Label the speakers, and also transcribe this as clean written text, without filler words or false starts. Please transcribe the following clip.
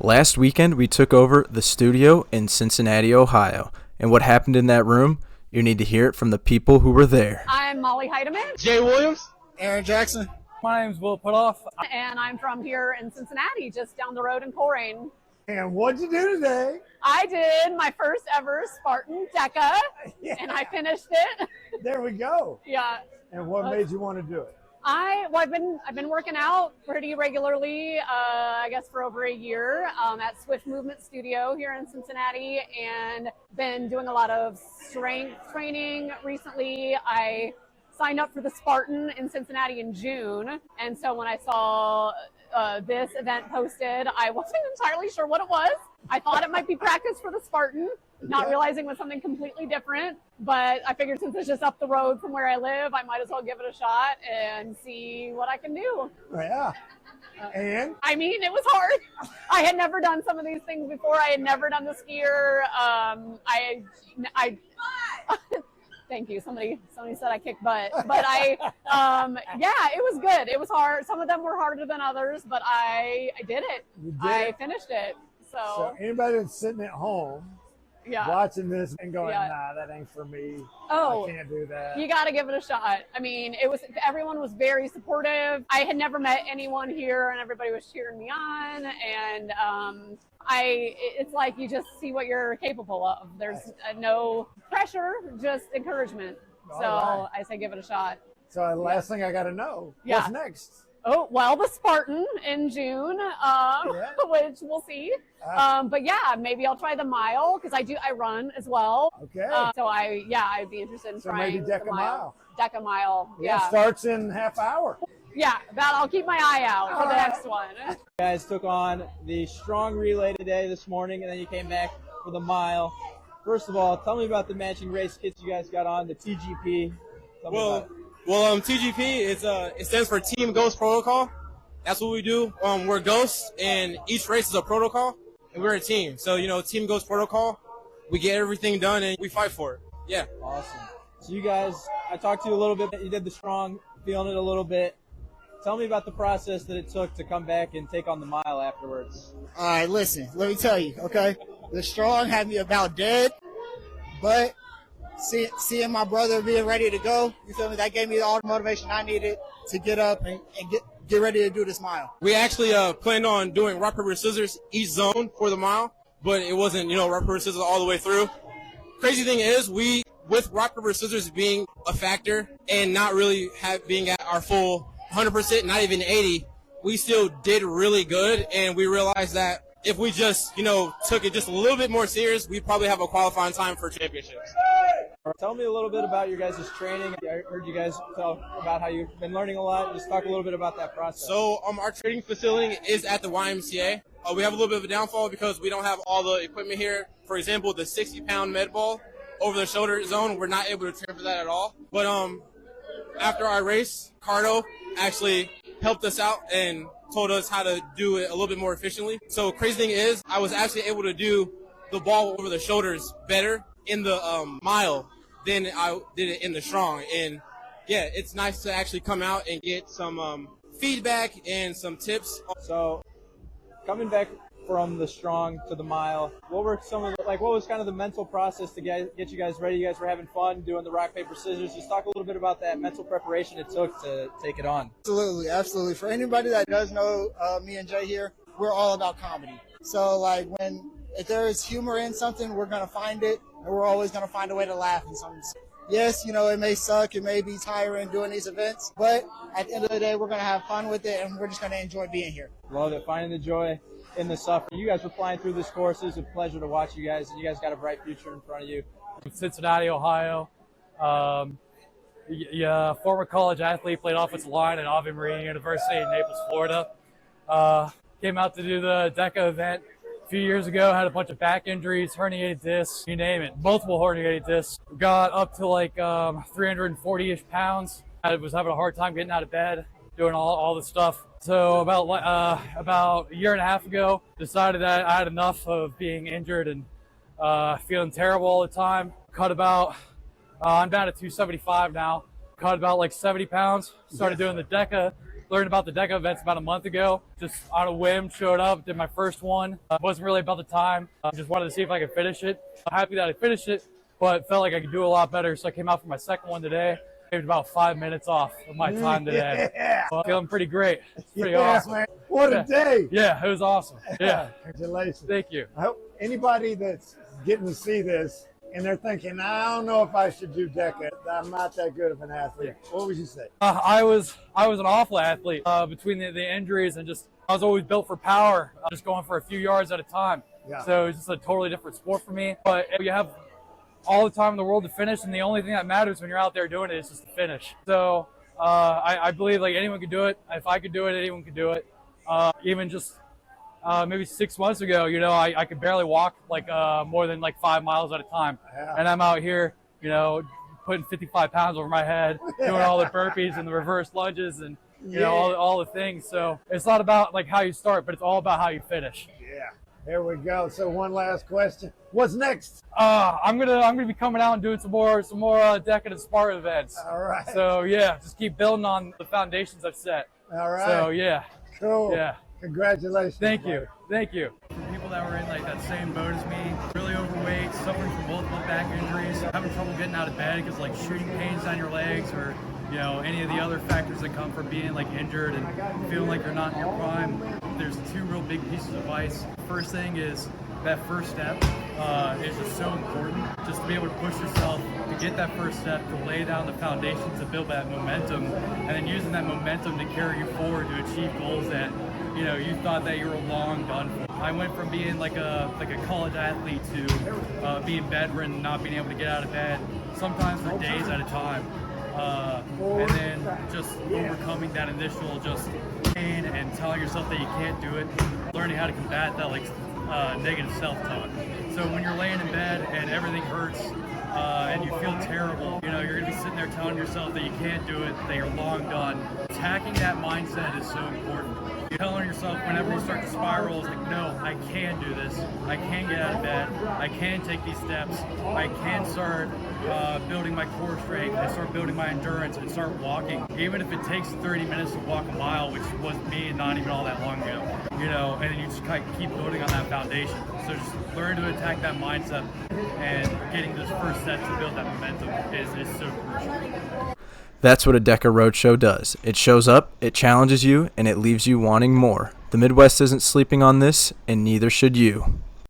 Speaker 1: Last weekend, we took over the studio in Cincinnati, Ohio. And what happened in that room? You need to hear it from the people who were there.
Speaker 2: I'm Molly Heidemann.
Speaker 3: Jay Williams.
Speaker 4: Aaron Jackson.
Speaker 5: My name's Will Putoff.
Speaker 2: And I'm from here in Cincinnati, just down the road in Coleraine.
Speaker 4: And what'd you do today?
Speaker 2: I did my first ever Spartan DEKA, and I finished it.
Speaker 4: There we go.
Speaker 2: Yeah.
Speaker 4: And what made you want to do it?
Speaker 2: I've been working out pretty regularly, I guess for over a year at Swift Movement Studio here in Cincinnati, and been doing a lot of strength training recently. I signed up for the Spartan in Cincinnati in June, and so when I saw this event posted, I wasn't entirely sure what it was. I thought it might be practice for the Spartan, not realizing it was something completely different. But I figured since it's just up the road from where I live, I might as well give it a shot and see what I can do.
Speaker 4: Yeah. And?
Speaker 2: I mean, it was hard. I had never done some of these things before. I had never done the skier. Thank you. Somebody said I kicked butt, but yeah, it was good. It was hard. Some of them were harder than others, but I did it. I finished it.
Speaker 4: So anybody that's sitting at home watching this and going, nah, that ain't for me. I can't do that.
Speaker 2: You got to give it a shot. I mean, everyone was very supportive. I had never met anyone here, and everybody was cheering me on. And it's like you just see what you're capable of. There's no pressure, just encouragement. I say give it a shot.
Speaker 4: So the last thing I got to know, what's next?
Speaker 2: Oh, well, the Spartan in June, which we'll see. But yeah, maybe I'll try the mile because I run as well.
Speaker 4: Okay.
Speaker 2: So I'd be interested in trying
Speaker 4: maybe DEKA mile.
Speaker 2: DEKA mile. Yeah.
Speaker 4: Starts in half hour.
Speaker 2: Yeah, I'll keep my eye out for the next one.
Speaker 5: You guys took on the strong relay today this morning, and then you came back for the mile. First of all, tell me about the matching race kits you guys got on, the TGP.
Speaker 3: Well, TGP it stands for Team Ghost Protocol. That's what we do. We're ghosts, and each race is a protocol, and we're a team. So Team Ghost Protocol, we get everything done and we fight for it. Yeah.
Speaker 5: Awesome. So you guys, I talked to you a little bit. You did the strong, feeling it a little bit. Tell me about the process that it took to come back and take on the mile afterwards.
Speaker 6: All right, listen, let me tell you, okay? The strong had me about dead, but seeing my brother being ready to go, you feel me? That gave me all the motivation I needed to get up and get ready to do this mile.
Speaker 3: We actually planned on doing rock, paper, scissors each zone for the mile, but it wasn't, rock, paper, scissors all the way through. Crazy thing is, with rock, paper, scissors being a factor and not really being at our full 100%, not even 80, we still did really good, and we realized that if we just, took it just a little bit more serious, we'd probably have a qualifying time for championships.
Speaker 5: Tell me a little bit about your guys' training. I heard you guys talk about how you've been learning a lot. Just talk a little bit about that process.
Speaker 3: So our training facility is at the YMCA. We have a little bit of a downfall because we don't have all the equipment here. For example, the 60-pound med ball over the shoulder zone, we're not able to train for that at all. But after our race, Cardo actually helped us out and told us how to do it a little bit more efficiently. So crazy thing is, I was actually able to do the ball over the shoulders better in the mile than I did it in the strong. And yeah, it's nice to actually come out and get some feedback and some tips.
Speaker 5: So coming back from the strong to the mile, what was kind of the mental process to get you guys ready? You guys were having fun doing the rock, paper, scissors. Just talk a little bit about that mental preparation it took to take it on.
Speaker 6: Absolutely. For anybody that does know me and Jay here, we're all about comedy. So if there is humor in something, we're going to find it, and we're always going to find a way to laugh in something. Yes, it may suck, it may be tiring doing these events, but at the end of the day, we're going to have fun with it, and we're just going to enjoy being here.
Speaker 5: Love it. Finding the joy in the suffering. You guys were flying through this course. It was a pleasure to watch you guys, and you guys got a bright future in front of you.
Speaker 7: From Cincinnati, Ohio. Former college athlete, played offensive line at Ave Maria University in Naples, Florida. Came out to do the DEKA event a few years ago, had a bunch of back injuries, herniated discs, you name it, multiple herniated discs. Got up to 340-ish pounds. I was having a hard time getting out of bed, doing all this stuff. So about a year and a half ago, decided that I had enough of being injured and feeling terrible all the time. Cut about, I'm down to 275 now. Cut about 70 pounds. Started doing the DEKA learned about the DEKA events about a month ago. Just on a whim, showed up, did my first one. Wasn't really about the time. Just wanted to see if I could finish it. I'm happy that I finished it, but felt like I could do a lot better. So I came out for my second one today. Saved about 5 minutes off of my time today.
Speaker 4: Yeah.
Speaker 7: Well, feeling pretty great. It's pretty awesome.
Speaker 4: Man. What a day.
Speaker 7: Yeah, it was awesome. Yeah.
Speaker 4: Congratulations.
Speaker 7: Thank you.
Speaker 4: I hope anybody that's getting to see this and they're thinking, I don't know if I should do DEKA. I'm not that good of an athlete. What would you say?
Speaker 7: I was an awful athlete between the injuries and just I was always built for power, just going for a few yards at a time.
Speaker 4: Yeah.
Speaker 7: So it's just a totally different sport for me. But you have all the time in the world to finish, and the only thing that matters when you're out there doing it is just to finish. So I believe like anyone could do it. If I could do it, anyone could do it. Even just maybe 6 months ago, you know, I could barely walk like more than like 5 miles at a time.
Speaker 4: Yeah.
Speaker 7: And I'm out here, you know, putting 55 pounds over my head, doing all the burpees and the reverse lunges and, you know, all the things. So it's not about like how you start, but it's all about how you finish.
Speaker 4: Yeah. There we go. So one last question. What's next?
Speaker 7: I'm gonna be coming out and doing some more DEKA and Sparta events.
Speaker 4: All right.
Speaker 7: So yeah, just keep building on the foundations I've set.
Speaker 4: All right.
Speaker 7: So yeah.
Speaker 4: Cool.
Speaker 7: Yeah.
Speaker 4: Congratulations.
Speaker 7: Thank you. Thank you. For people that were in like that same boat as me, really overweight, suffering from multiple back injuries, having trouble getting out of bed because like shooting pains down your legs or, you know, any of the other factors that come from being like injured and feeling like you're not in your prime, there's two real big pieces of advice. First thing is that first step is just so important. Just to be able to push yourself to get that first step, to lay down the foundation to build that momentum, and then using that momentum to carry you forward to achieve goals that, you know, you thought that you were long done for. I went from being like a college athlete to being bedridden, not being able to get out of bed, sometimes for days at a time. And then just overcoming that initial just pain and telling yourself that you can't do it, learning how to combat that like negative self-talk. So when you're laying in bed and everything hurts and you feel terrible, you know, you're gonna be sitting there telling yourself that you can't do it, that you're long done. Attacking that mindset is so important. You're telling yourself whenever you start to spiral, it's like, no, I can do this. I can get out of bed. I can take these steps. I can start building my core strength and start building my endurance and start walking. Even if it takes 30 minutes to walk a mile, which was me not even all that long ago, you know, and then you just keep building on that foundation. So just learn to attack that mindset, and getting those first steps to build that momentum is so crucial.
Speaker 1: That's what a DEKA Roadshow does. It shows up, it challenges you, and it leaves you wanting more. The Midwest isn't sleeping on this, and neither should you.